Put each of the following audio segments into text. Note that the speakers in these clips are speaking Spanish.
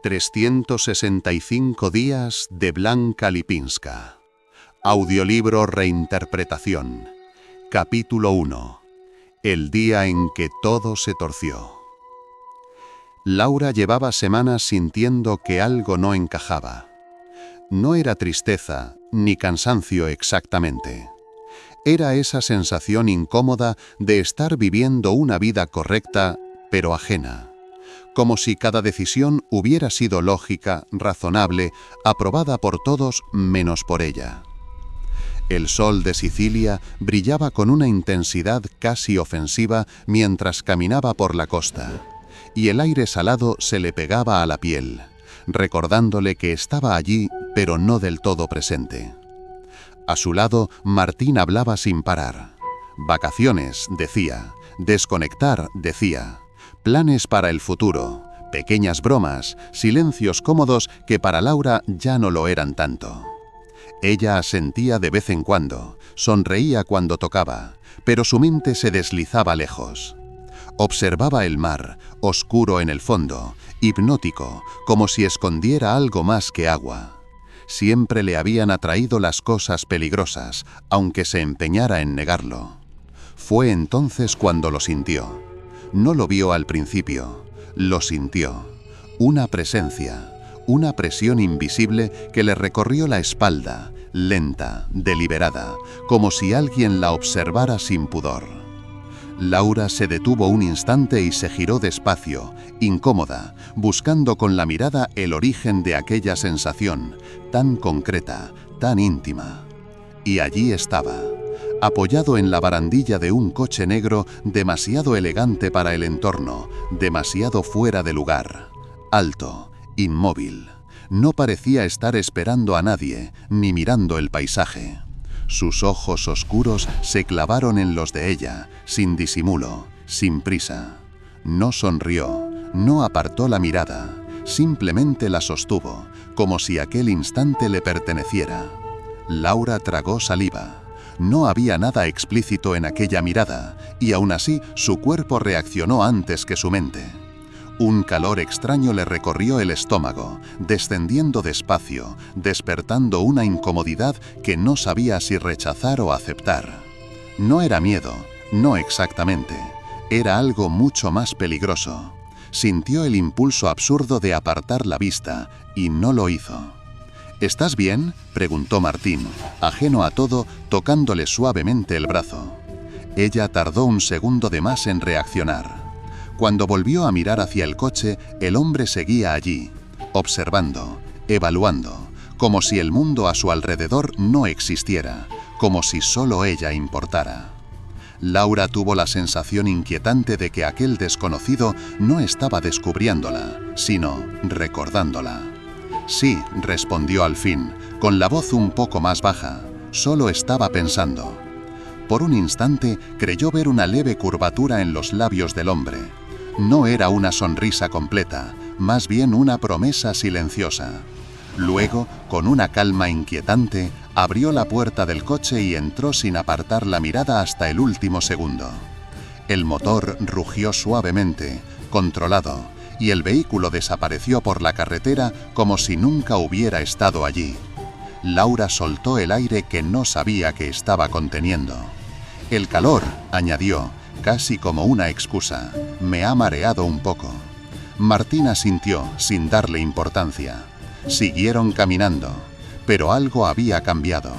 365 días de Blanca Lipinska. Audiolibro reinterpretación. Capítulo 1. El día en que todo se torció. Laura llevaba semanas sintiendo que algo no encajaba. No era tristeza ni cansancio exactamente. Era esa sensación incómoda de estar viviendo una vida correcta, pero ajena. Como si cada decisión hubiera sido lógica, razonable, aprobada por todos menos por ella. El sol de Sicilia brillaba con una intensidad casi ofensiva mientras caminaba por la costa, y el aire salado se le pegaba a la piel, recordándole que estaba allí, pero no del todo presente. A su lado, Martín hablaba sin parar. Vacaciones, decía. Desconectar, decía. Planes para el futuro, pequeñas bromas, silencios cómodos que para Laura ya no lo eran tanto. Ella asentía de vez en cuando, sonreía cuando tocaba, pero su mente se deslizaba lejos. Observaba el mar, oscuro en el fondo, hipnótico, como si escondiera algo más que agua. Siempre le habían atraído las cosas peligrosas, aunque se empeñara en negarlo. Fue entonces cuando lo sintió. No lo vio al principio, lo sintió. Una presencia, una presión invisible que le recorrió la espalda, lenta, deliberada, como si alguien la observara sin pudor. Laura se detuvo un instante y se giró despacio, incómoda, buscando con la mirada el origen de aquella sensación, tan concreta, tan íntima. Y allí estaba, apoyado en la barandilla de un coche negro demasiado elegante para el entorno, demasiado fuera de lugar. Alto, inmóvil. No parecía estar esperando a nadie, ni mirando el paisaje. Sus ojos oscuros se clavaron en los de ella, sin disimulo, sin prisa. No sonrió, no apartó la mirada, simplemente la sostuvo, como si aquel instante le perteneciera. Laura tragó saliva. No había nada explícito en aquella mirada, y aún así su cuerpo reaccionó antes que su mente. Un calor extraño le recorrió el estómago, descendiendo despacio, despertando una incomodidad que no sabía si rechazar o aceptar. No era miedo, no exactamente. Era algo mucho más peligroso. Sintió el impulso absurdo de apartar la vista, y no lo hizo. ¿Estás bien?, preguntó Martín, ajeno a todo, tocándole suavemente el brazo. Ella tardó un segundo de más en reaccionar. Cuando volvió a mirar hacia el coche, el hombre seguía allí, observando, evaluando, como si el mundo a su alrededor no existiera, como si solo ella importara. Laura tuvo la sensación inquietante de que aquel desconocido no estaba descubriéndola, sino recordándola. Sí, respondió al fin, con la voz un poco más baja. Solo estaba pensando. Por un instante creyó ver una leve curvatura en los labios del hombre. No era una sonrisa completa, más bien una promesa silenciosa. Luego, con una calma inquietante, abrió la puerta del coche y entró sin apartar la mirada hasta el último segundo. El motor rugió suavemente, controlado, y el vehículo desapareció por la carretera como si nunca hubiera estado allí. Laura soltó el aire que no sabía que estaba conteniendo. El calor, añadió, casi como una excusa, me ha mareado un poco. Martín asintió, sin darle importancia. Siguieron caminando, pero algo había cambiado.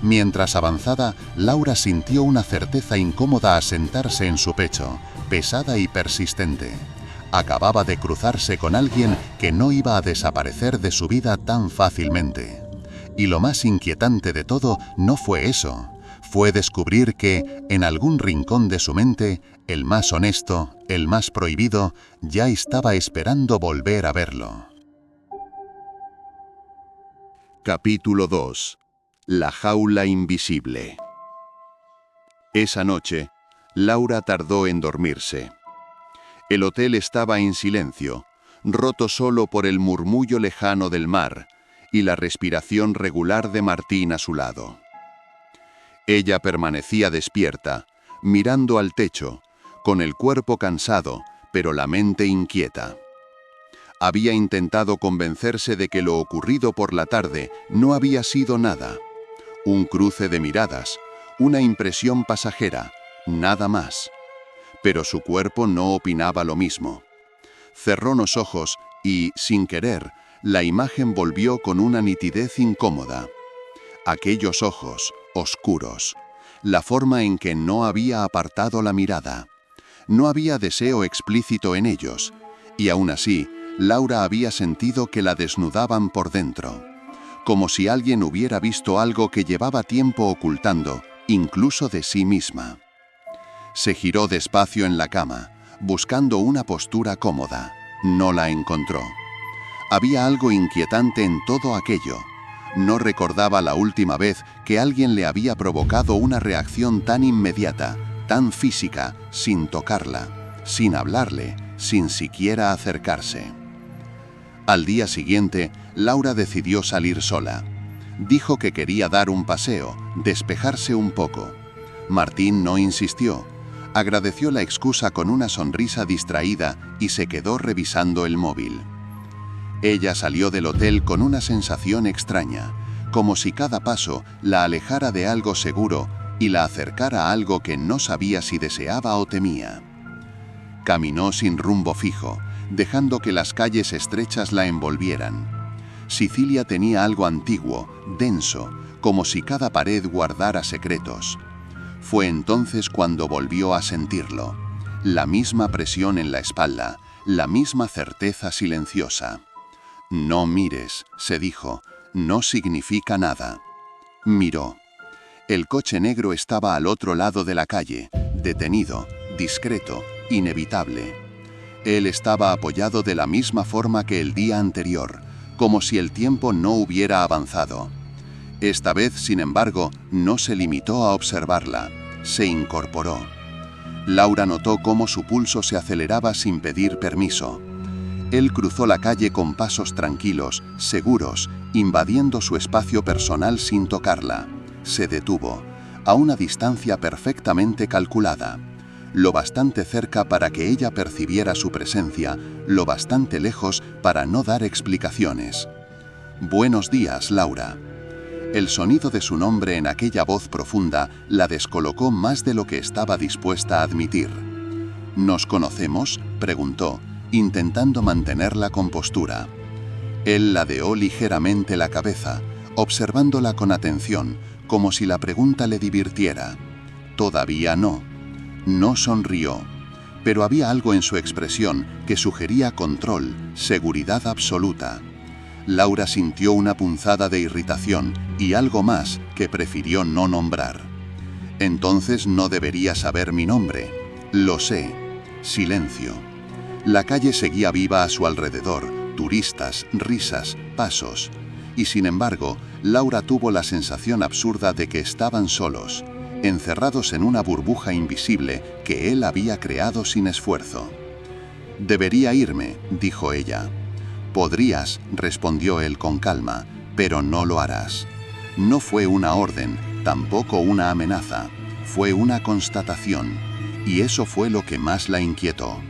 Mientras avanzaba, Laura sintió una certeza incómoda asentarse en su pecho, pesada y persistente. Acababa de cruzarse con alguien que no iba a desaparecer de su vida tan fácilmente. Y lo más inquietante de todo no fue eso. Fue descubrir que, en algún rincón de su mente, el más honesto, el más prohibido, ya estaba esperando volver a verlo. Capítulo 2. La jaula invisible. Esa noche, Laura tardó en dormirse. El hotel estaba en silencio, roto solo por el murmullo lejano del mar y la respiración regular de Martín a su lado. Ella permanecía despierta, mirando al techo, con el cuerpo cansado, pero la mente inquieta. Había intentado convencerse de que lo ocurrido por la tarde no había sido nada. Un cruce de miradas, una impresión pasajera, nada más. Pero su cuerpo no opinaba lo mismo. Cerró los ojos y, sin querer, la imagen volvió con una nitidez incómoda. Aquellos ojos, oscuros, la forma en que no había apartado la mirada. No había deseo explícito en ellos, y aún así, Laura había sentido que la desnudaban por dentro, como si alguien hubiera visto algo que llevaba tiempo ocultando, incluso de sí misma. Se giró despacio en la cama, buscando una postura cómoda. No la encontró. Había algo inquietante en todo aquello. No recordaba la última vez que alguien le había provocado una reacción tan inmediata, tan física, sin tocarla, sin hablarle, sin siquiera acercarse. Al día siguiente, Laura decidió salir sola. Dijo que quería dar un paseo, despejarse un poco. Martín no insistió. Agradeció la excusa con una sonrisa distraída y se quedó revisando el móvil. Ella salió del hotel con una sensación extraña, como si cada paso la alejara de algo seguro y la acercara a algo que no sabía si deseaba o temía. Caminó sin rumbo fijo, dejando que las calles estrechas la envolvieran. Sicilia tenía algo antiguo, denso, como si cada pared guardara secretos. Fue entonces cuando volvió a sentirlo. La misma presión en la espalda, la misma certeza silenciosa. «No mires», se dijo, «no significa nada». Miró. El coche negro estaba al otro lado de la calle, detenido, discreto, inevitable. Él estaba apoyado de la misma forma que el día anterior, como si el tiempo no hubiera avanzado. Esta vez, sin embargo, no se limitó a observarla, se incorporó. Laura notó cómo su pulso se aceleraba sin pedir permiso. Él cruzó la calle con pasos tranquilos, seguros, invadiendo su espacio personal sin tocarla. Se detuvo, a una distancia perfectamente calculada. Lo bastante cerca para que ella percibiera su presencia, lo bastante lejos para no dar explicaciones. «Buenos días, Laura». El sonido de su nombre en aquella voz profunda la descolocó más de lo que estaba dispuesta a admitir. «¿Nos conocemos?», preguntó, intentando mantener la compostura. Él ladeó ligeramente la cabeza, observándola con atención, como si la pregunta le divirtiera. Todavía no. No sonrió, pero había algo en su expresión que sugería control, seguridad absoluta. Laura sintió una punzada de irritación y algo más que prefirió no nombrar. «Entonces no debería saber mi nombre». «Lo sé». Silencio. La calle seguía viva a su alrededor, turistas, risas, pasos. Y sin embargo, Laura tuvo la sensación absurda de que estaban solos, encerrados en una burbuja invisible que él había creado sin esfuerzo. «Debería irme», dijo ella. «Podrías», respondió él con calma, «pero no lo harás». No fue una orden, tampoco una amenaza, fue una constatación, y eso fue lo que más la inquietó.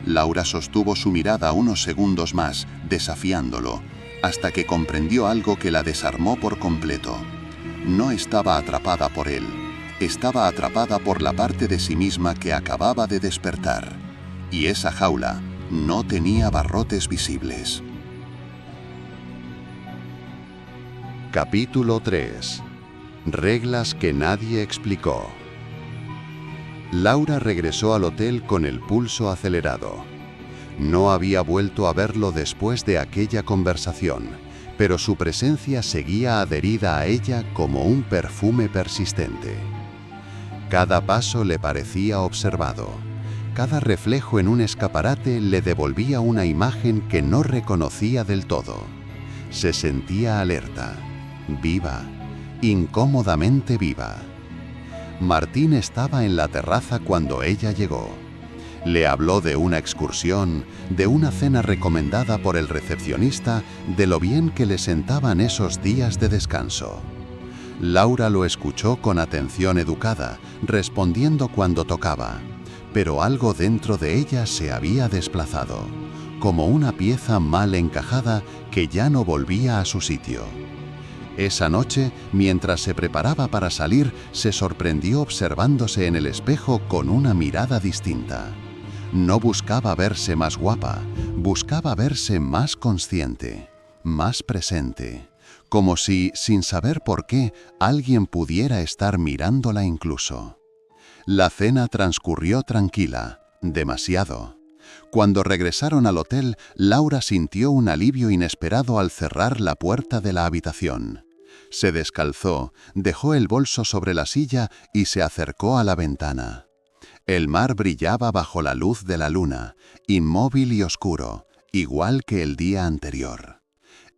Laura sostuvo su mirada unos segundos más, desafiándolo, hasta que comprendió algo que la desarmó por completo. No estaba atrapada por él, estaba atrapada por la parte de sí misma que acababa de despertar. Y esa jaula no tenía barrotes visibles. Capítulo 3. Reglas que nadie explicó. Laura regresó al hotel con el pulso acelerado. No había vuelto a verlo después de aquella conversación, pero su presencia seguía adherida a ella como un perfume persistente. Cada paso le parecía observado. Cada reflejo en un escaparate le devolvía una imagen que no reconocía del todo. Se sentía alerta, viva, incómodamente viva. Martín estaba en la terraza cuando ella llegó. Le habló de una excursión, de una cena recomendada por el recepcionista, de lo bien que le sentaban esos días de descanso. Laura lo escuchó con atención educada, respondiendo cuando tocaba, pero algo dentro de ella se había desplazado. como una pieza mal encajada que ya no volvía a su sitio. Esa noche, mientras se preparaba para salir, se sorprendió observándose en el espejo con una mirada distinta. No buscaba verse más guapa, buscaba verse más consciente, más presente, como si, sin saber por qué, alguien pudiera estar mirándola incluso. La cena transcurrió tranquila, demasiado. Cuando regresaron al hotel, Laura sintió un alivio inesperado al cerrar la puerta de la habitación. Se descalzó, dejó el bolso sobre la silla y se acercó a la ventana. El mar brillaba bajo la luz de la luna, inmóvil y oscuro, igual que el día anterior.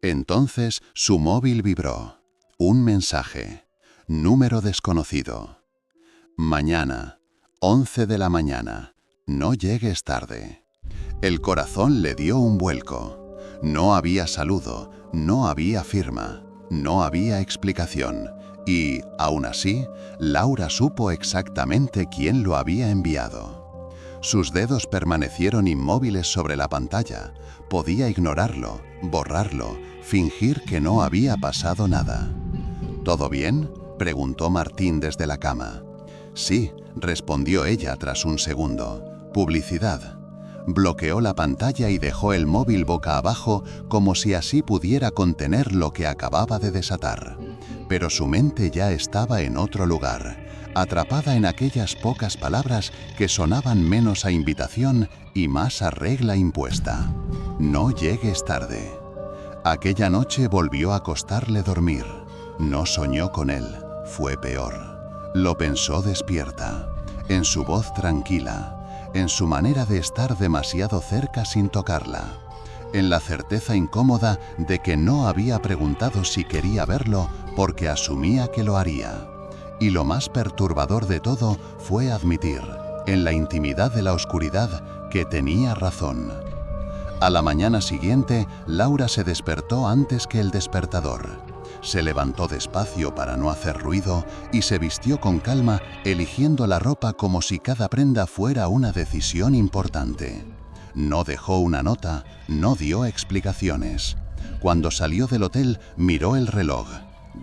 Entonces su móvil vibró. Un mensaje. Número desconocido. Mañana, 11 de la mañana. No llegues tarde. El corazón le dio un vuelco. No había saludo, no había firma, no había explicación. Y, aún así, Laura supo exactamente quién lo había enviado. Sus dedos permanecieron inmóviles sobre la pantalla. Podía ignorarlo, borrarlo, fingir que no había pasado nada. ¿Todo bien?, preguntó Martín desde la cama. Sí, respondió ella tras un segundo. Publicidad. Bloqueó la pantalla y dejó el móvil boca abajo como si así pudiera contener lo que acababa de desatar. Pero su mente ya estaba en otro lugar, atrapada en aquellas pocas palabras que sonaban menos a invitación y más a regla impuesta. No llegues tarde. Aquella noche volvió a costarle dormir. No soñó con él, fue peor. Lo pensó despierta, en su voz tranquila, en su manera de estar demasiado cerca sin tocarla, en la certeza incómoda de que no había preguntado si quería verlo porque asumía que lo haría. Y lo más perturbador de todo fue admitir, en la intimidad de la oscuridad, que tenía razón. A la mañana siguiente, Laura se despertó antes que el despertador. Se levantó despacio para no hacer ruido y se vistió con calma, eligiendo la ropa como si cada prenda fuera una decisión importante. No dejó una nota, no dio explicaciones. Cuando salió del hotel, miró el reloj.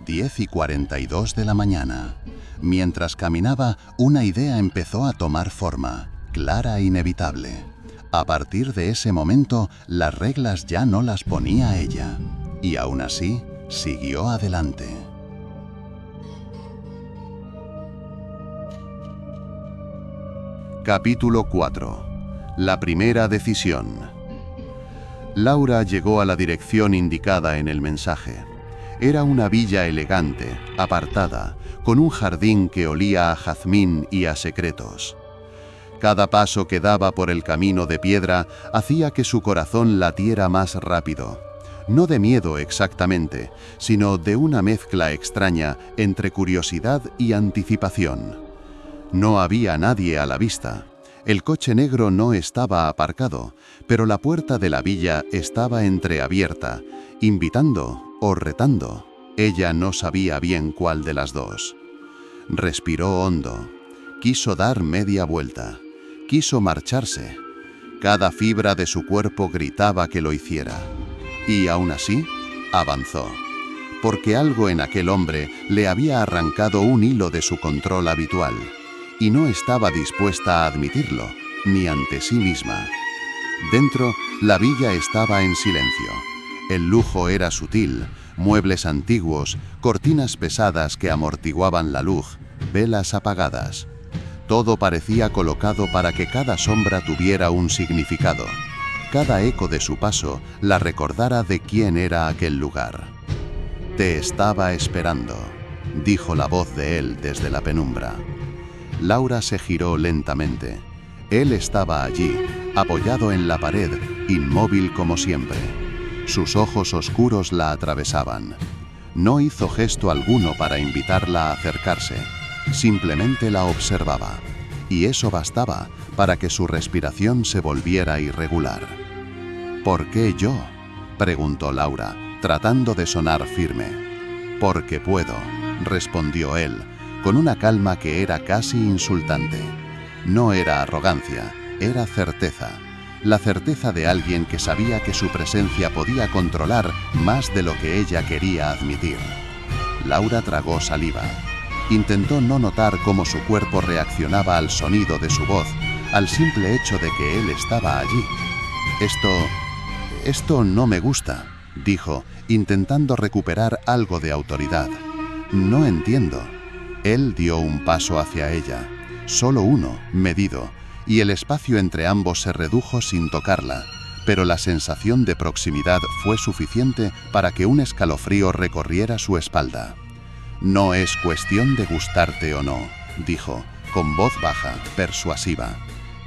10:42 de la mañana. Mientras caminaba, una idea empezó a tomar forma, clara e inevitable. A partir de ese momento, las reglas ya no las ponía ella. Y aún así, siguió adelante. Capítulo 4. La primera decisión. Laura llegó a la dirección indicada en el mensaje. Era una villa elegante, apartada, con un jardín que olía a jazmín y a secretos. Cada paso que daba por el camino de piedra hacía que su corazón latiera más rápido. No de miedo exactamente, sino de una mezcla extraña entre curiosidad y anticipación. No había nadie a la vista. El coche negro no estaba aparcado, pero la puerta de la villa estaba entreabierta, invitando o retando. Ella no sabía bien cuál de las dos. Respiró hondo. Quiso dar media vuelta. Quiso marcharse. Cada fibra de su cuerpo gritaba que lo hiciera. Y aún así, avanzó. Porque algo en aquel hombre le había arrancado un hilo de su control habitual. Y no estaba dispuesta a admitirlo, ni ante sí misma. Dentro, la villa estaba en silencio. El lujo era sutil, muebles antiguos, cortinas pesadas que amortiguaban la luz, velas apagadas. Todo parecía colocado para que cada sombra tuviera un significado. Cada eco de su paso la recordara de quién era aquel lugar. «Te estaba esperando», dijo la voz de él desde la penumbra. Laura se giró lentamente. Él estaba allí, apoyado en la pared, inmóvil como siempre. Sus ojos oscuros la atravesaban. No hizo gesto alguno para invitarla a acercarse. Simplemente la observaba. Y eso bastaba para que su respiración se volviera irregular. «¿Por qué yo?», preguntó Laura, tratando de sonar firme. «Porque puedo», respondió él, con una calma que era casi insultante. No era arrogancia, era certeza. la certeza de alguien que sabía que su presencia podía controlar más de lo que ella quería admitir. Laura tragó saliva. Intentó no notar cómo su cuerpo reaccionaba al sonido de su voz, al simple hecho de que él estaba allí. Esto no me gusta, dijo, intentando recuperar algo de autoridad. No entiendo. Él dio un paso hacia ella, solo uno, medido, y el espacio entre ambos se redujo sin tocarla, pero la sensación de proximidad fue suficiente para que un escalofrío recorriera su espalda. No es cuestión de gustarte o no, dijo, con voz baja, persuasiva.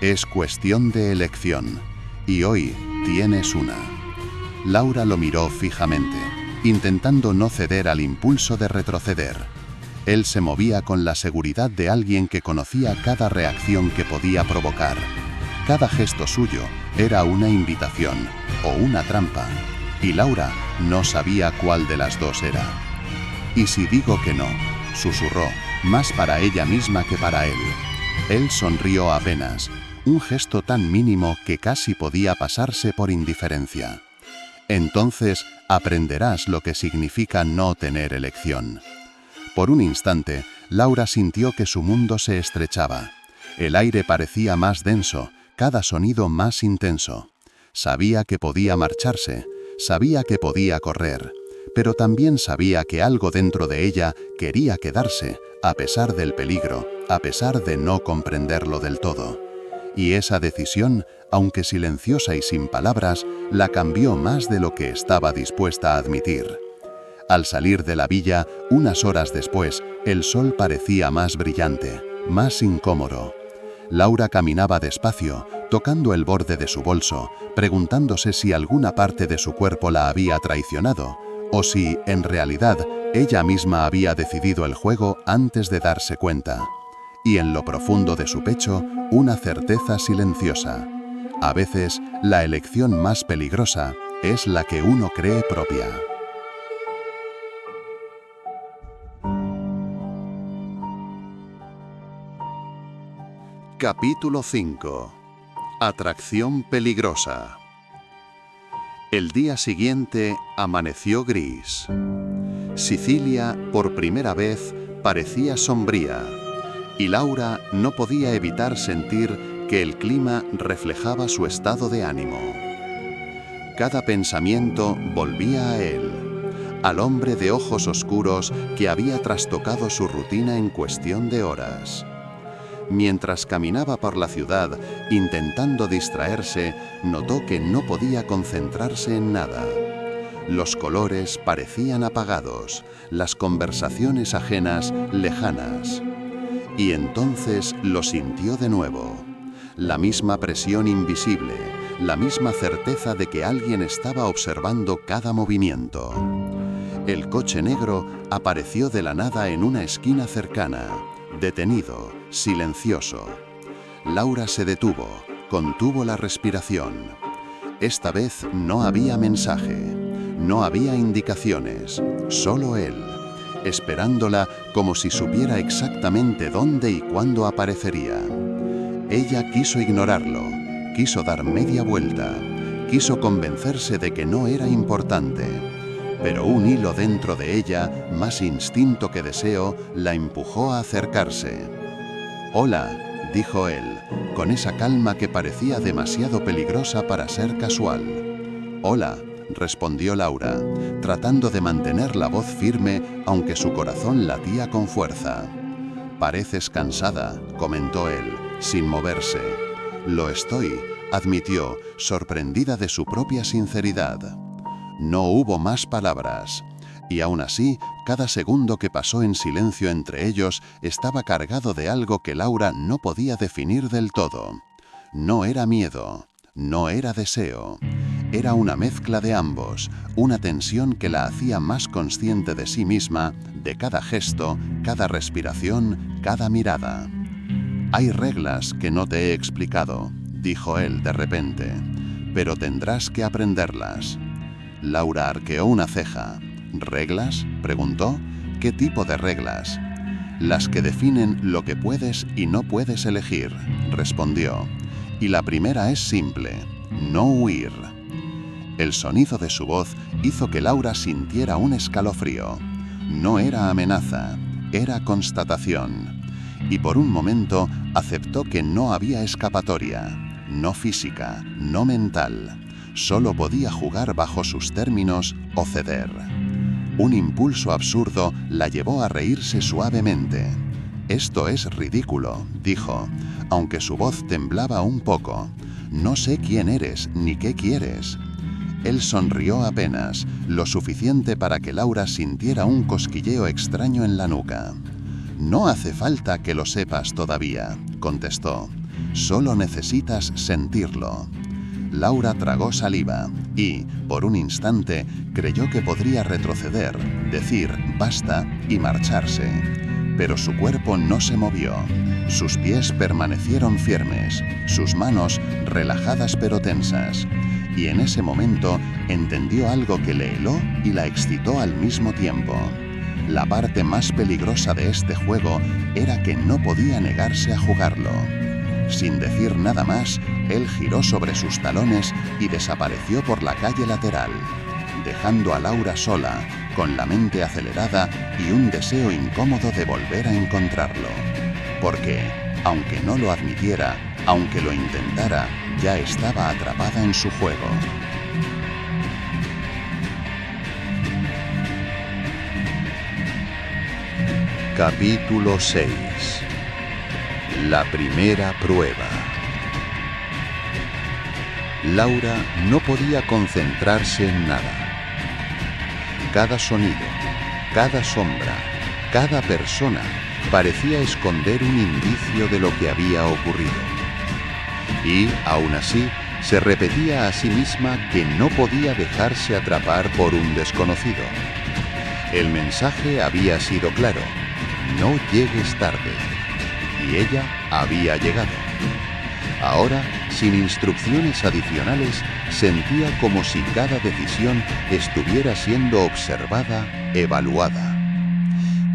Es cuestión de elección, y hoy tienes una. Laura lo miró fijamente, intentando no ceder al impulso de retroceder. Él se movía con la seguridad de alguien que conocía cada reacción que podía provocar. Cada gesto suyo era una invitación o una trampa, y Laura no sabía cuál de las dos era. «¿Y si digo que no?», susurró, más para ella misma que para él. Él sonrió apenas, un gesto tan mínimo que casi podía pasarse por indiferencia. Entonces aprenderás lo que significa no tener elección. Por un instante, Laura sintió que su mundo se estrechaba. El aire parecía más denso, cada sonido más intenso. Sabía que podía marcharse, sabía que podía correr, pero también sabía que algo dentro de ella quería quedarse, a pesar del peligro, a pesar de no comprenderlo del todo. Y esa decisión, aunque silenciosa y sin palabras, la cambió más de lo que estaba dispuesta a admitir. Al salir de la villa, unas horas después, el sol parecía más brillante, más incómodo. Laura caminaba despacio, tocando el borde de su bolso, preguntándose si alguna parte de su cuerpo la había traicionado, o si, en realidad, ella misma había decidido el juego antes de darse cuenta. Y en lo profundo de su pecho, una certeza silenciosa. A veces, la elección más peligrosa es la que uno cree propia. Capítulo 5. Atracción peligrosa. El día siguiente amaneció gris. Sicilia, por primera vez, parecía sombría, y Laura no podía evitar sentir que el clima reflejaba su estado de ánimo. Cada pensamiento volvía a él, al hombre de ojos oscuros que había trastocado su rutina en cuestión de horas. Mientras caminaba por la ciudad, intentando distraerse, notó que no podía concentrarse en nada. Los colores parecían apagados, las conversaciones ajenas lejanas. Y entonces lo sintió de nuevo. La misma presión invisible, la misma certeza de que alguien estaba observando cada movimiento. El coche negro apareció de la nada en una esquina cercana. Detenido, silencioso. Laura se detuvo, contuvo la respiración. Esta vez no había mensaje, no había indicaciones, solo él, esperándola como si supiera exactamente dónde y cuándo aparecería. Ella quiso ignorarlo, quiso dar media vuelta, quiso convencerse de que no era importante. Pero un hilo dentro de ella, más instinto que deseo, la empujó a acercarse. «Hola», dijo él, con esa calma que parecía demasiado peligrosa para ser casual. «Hola», respondió Laura, tratando de mantener la voz firme, aunque su corazón latía con fuerza. «Pareces cansada», comentó él, sin moverse. «Lo estoy», admitió, sorprendida de su propia sinceridad. No hubo más palabras, y aún así, cada segundo que pasó en silencio entre ellos estaba cargado de algo que Laura no podía definir del todo. No era miedo, no era deseo, era una mezcla de ambos, una tensión que la hacía más consciente de sí misma, de cada gesto, cada respiración, cada mirada. «Hay reglas que no te he explicado», dijo él de repente, «pero tendrás que aprenderlas». Laura arqueó una ceja. «¿Reglas?», preguntó. «¿Qué tipo de reglas?». «Las que definen lo que puedes y no puedes elegir», respondió. «Y la primera es simple. no huir. El sonido de su voz hizo que Laura sintiera un escalofrío. No era amenaza, era constatación. Y por un momento aceptó que no había escapatoria, no física, no mental. Solo podía jugar bajo sus términos o ceder. Un impulso absurdo la llevó a reírse suavemente. «Esto es ridículo», dijo, aunque su voz temblaba un poco. «No sé quién eres ni qué quieres». Él sonrió apenas, lo suficiente para que Laura sintiera un cosquilleo extraño en la nuca. «No hace falta que lo sepas todavía», contestó. «Solo necesitas sentirlo». Laura tragó saliva y, por un instante, creyó que podría retroceder, decir «basta» y marcharse. Pero su cuerpo no se movió. Sus pies permanecieron firmes, sus manos relajadas pero tensas. Y en ese momento entendió algo que le heló y la excitó al mismo tiempo. La parte más peligrosa de este juego era que no podía negarse a jugarlo. Sin decir nada más, él giró sobre sus talones y desapareció por la calle lateral, dejando a Laura sola, con la mente acelerada y un deseo incómodo de volver a encontrarlo. Porque, aunque no lo admitiera, aunque lo intentara, ya estaba atrapada en su juego. Capítulo 6. La primera prueba. Laura no podía concentrarse en nada. Cada sonido, cada sombra, cada persona parecía esconder un indicio de lo que había ocurrido. Y, aún así, se repetía a sí misma que no podía dejarse atrapar por un desconocido. El mensaje había sido claro: no llegues tarde. Y ella había llegado. Ahora, sin instrucciones adicionales, sentía como si cada decisión estuviera siendo observada, evaluada.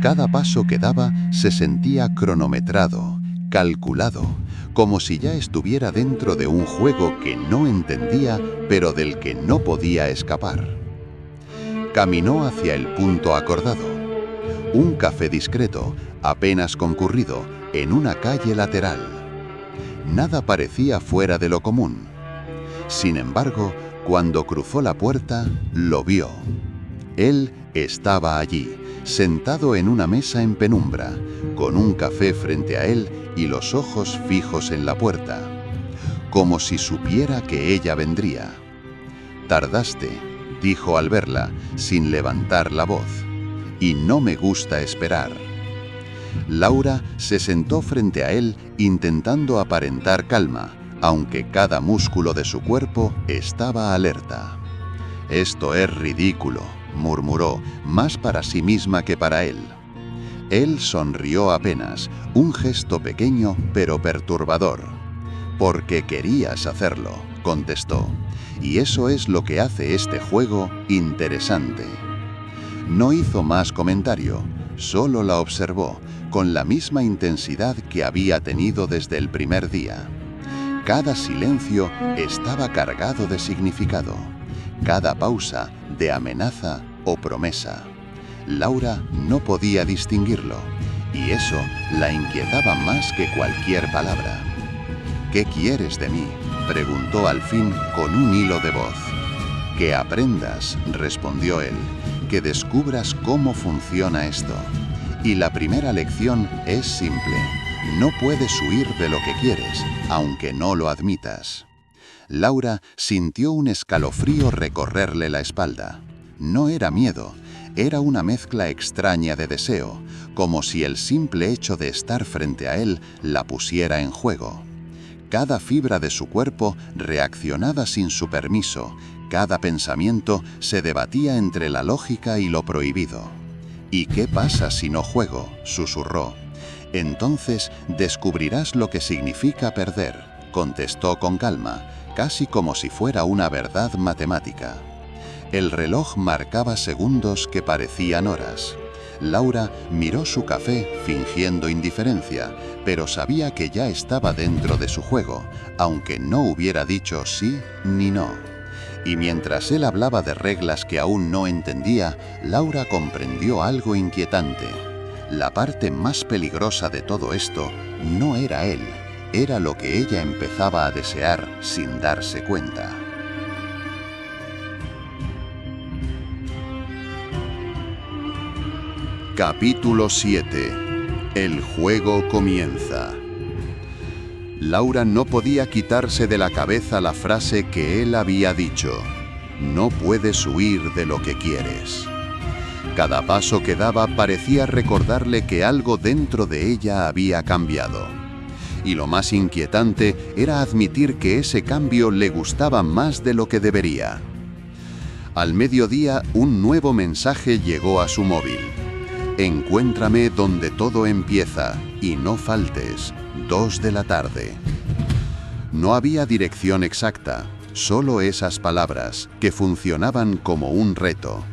Cada paso que daba se sentía cronometrado, calculado, como si ya estuviera dentro de un juego que no entendía, pero del que no podía escapar. Caminó hacia el punto acordado. Un café discreto, apenas concurrido, en una calle lateral. Nada parecía fuera de lo común. Sin embargo, cuando cruzó la puerta, lo vio. Él estaba allí, sentado en una mesa en penumbra, con un café frente a él y los ojos fijos en la puerta, como si supiera que ella vendría. «Tardaste», dijo al verla, sin levantar la voz, «y no me gusta esperar». Laura se sentó frente a él intentando aparentar calma, aunque cada músculo de su cuerpo estaba alerta. «Esto es ridículo», murmuró, más para sí misma que para él. Él sonrió apenas, un gesto pequeño pero perturbador. «Porque querías hacerlo», contestó, «y eso es lo que hace este juego interesante». No hizo más comentario, solo la observó, con la misma intensidad que había tenido desde el primer día. Cada silencio estaba cargado de significado, cada pausa de amenaza o promesa. Laura no podía distinguirlo, y eso la inquietaba más que cualquier palabra. «¿Qué quieres de mí?», preguntó al fin con un hilo de voz. «Que aprendas», respondió él, «que descubras cómo funciona esto. Y la primera lección es simple: no puedes huir de lo que quieres, aunque no lo admitas». Laura sintió un escalofrío recorrerle la espalda. No era miedo, era una mezcla extraña de deseo, como si el simple hecho de estar frente a él la pusiera en juego. Cada fibra de su cuerpo reaccionaba sin su permiso, cada pensamiento se debatía entre la lógica y lo prohibido. «¿Y qué pasa si no juego?», susurró. «Entonces descubrirás lo que significa perder», contestó con calma, casi como si fuera una verdad matemática. El reloj marcaba segundos que parecían horas. Laura miró su café fingiendo indiferencia, pero sabía que ya estaba dentro de su juego, aunque no hubiera dicho sí ni no. Y mientras él hablaba de reglas que aún no entendía, Laura comprendió algo inquietante. La parte más peligrosa de todo esto no era él, era lo que ella empezaba a desear sin darse cuenta. Capítulo 7. El juego comienza. Laura no podía quitarse de la cabeza la frase que él había dicho: no puedes huir de lo que quieres. Cada paso que daba parecía recordarle que algo dentro de ella había cambiado. Y lo más inquietante era admitir que ese cambio le gustaba más de lo que debería. Al mediodía, un nuevo mensaje llegó a su móvil. Encuéntrame donde todo empieza y no faltes, 2 de la tarde. No había dirección exacta, solo esas palabras, que funcionaban como un reto.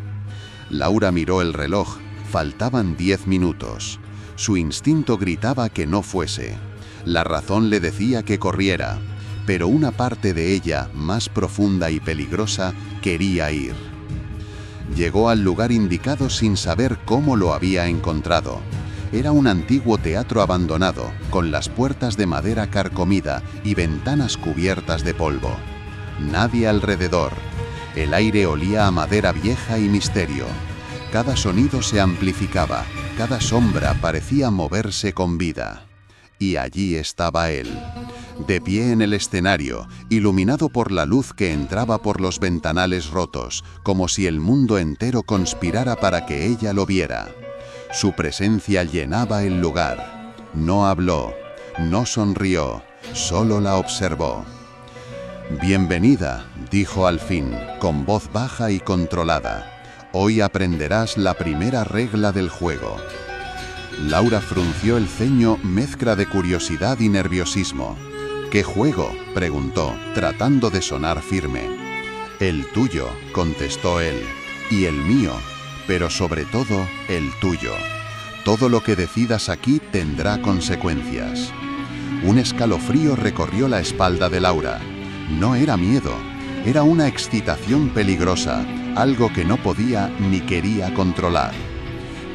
Laura miró el reloj, faltaban 10 minutos. Su instinto gritaba que no fuese. La razón le decía que corriera, pero una parte de ella, más profunda y peligrosa, quería ir. Llegó al lugar indicado sin saber cómo lo había encontrado. Era un antiguo teatro abandonado, con las puertas de madera carcomida y ventanas cubiertas de polvo. Nadie alrededor. El aire olía a madera vieja y misterio. Cada sonido se amplificaba, cada sombra parecía moverse con vida. Y allí estaba él, de pie en el escenario, iluminado por la luz que entraba por los ventanales rotos, como si el mundo entero conspirara para que ella lo viera. Su presencia llenaba el lugar. No habló, no sonrió, solo la observó. «Bienvenida», dijo al fin, con voz baja y controlada. «Hoy aprenderás la primera regla del juego». Laura frunció el ceño, mezcla de curiosidad y nerviosismo. «¿Qué juego?», preguntó, tratando de sonar firme. «El tuyo», contestó él, «y el mío, pero sobre todo el tuyo. Todo lo que decidas aquí tendrá consecuencias». Un escalofrío recorrió la espalda de Laura. No era miedo, era una excitación peligrosa, algo que no podía ni quería controlar.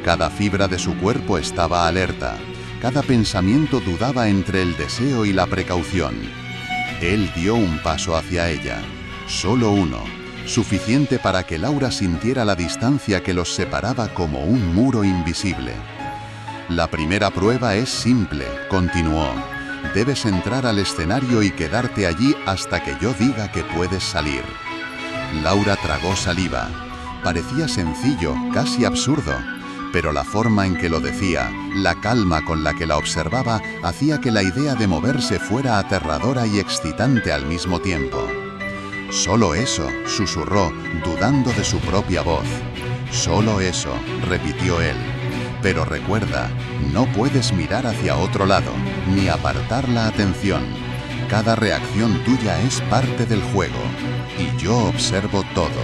Cada fibra de su cuerpo estaba alerta, cada pensamiento dudaba entre el deseo y la precaución. Él dio un paso hacia ella, solo uno, suficiente para que Laura sintiera la distancia que los separaba como un muro invisible. «La primera prueba es simple», continuó. «Debes entrar al escenario y quedarte allí hasta que yo diga que puedes salir». Laura tragó saliva. Parecía sencillo, casi absurdo, pero la forma en que lo decía, la calma con la que la observaba, hacía que la idea de moverse fuera aterradora y excitante al mismo tiempo. «Solo eso», susurró, dudando de su propia voz. «Solo eso», repitió él. «Pero recuerda, no puedes mirar hacia otro lado, ni apartar la atención. Cada reacción tuya es parte del juego, y yo observo todo».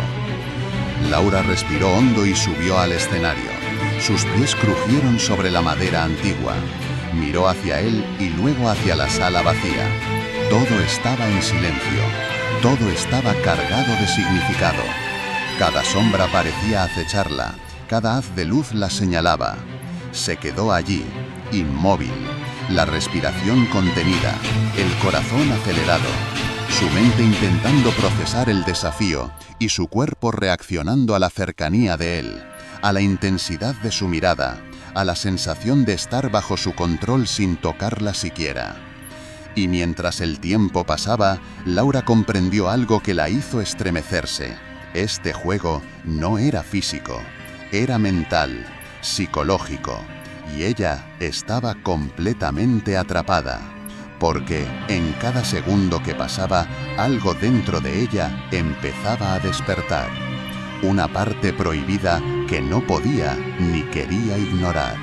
Laura respiró hondo y subió al escenario. Sus pies crujieron sobre la madera antigua. Miró hacia él y luego hacia la sala vacía. Todo estaba en silencio. Todo estaba cargado de significado. Cada sombra parecía acecharla. Cada haz de luz la señalaba. Se quedó allí, inmóvil, la respiración contenida, el corazón acelerado, su mente intentando procesar el desafío y su cuerpo reaccionando a la cercanía de él, a la intensidad de su mirada, a la sensación de estar bajo su control sin tocarla siquiera. Y mientras el tiempo pasaba, Laura comprendió algo que la hizo estremecerse. Este juego no era físico, era mental, psicológico, y ella estaba completamente atrapada, porque en cada segundo que pasaba, algo dentro de ella empezaba a despertar. Una parte prohibida que no podía ni quería ignorar.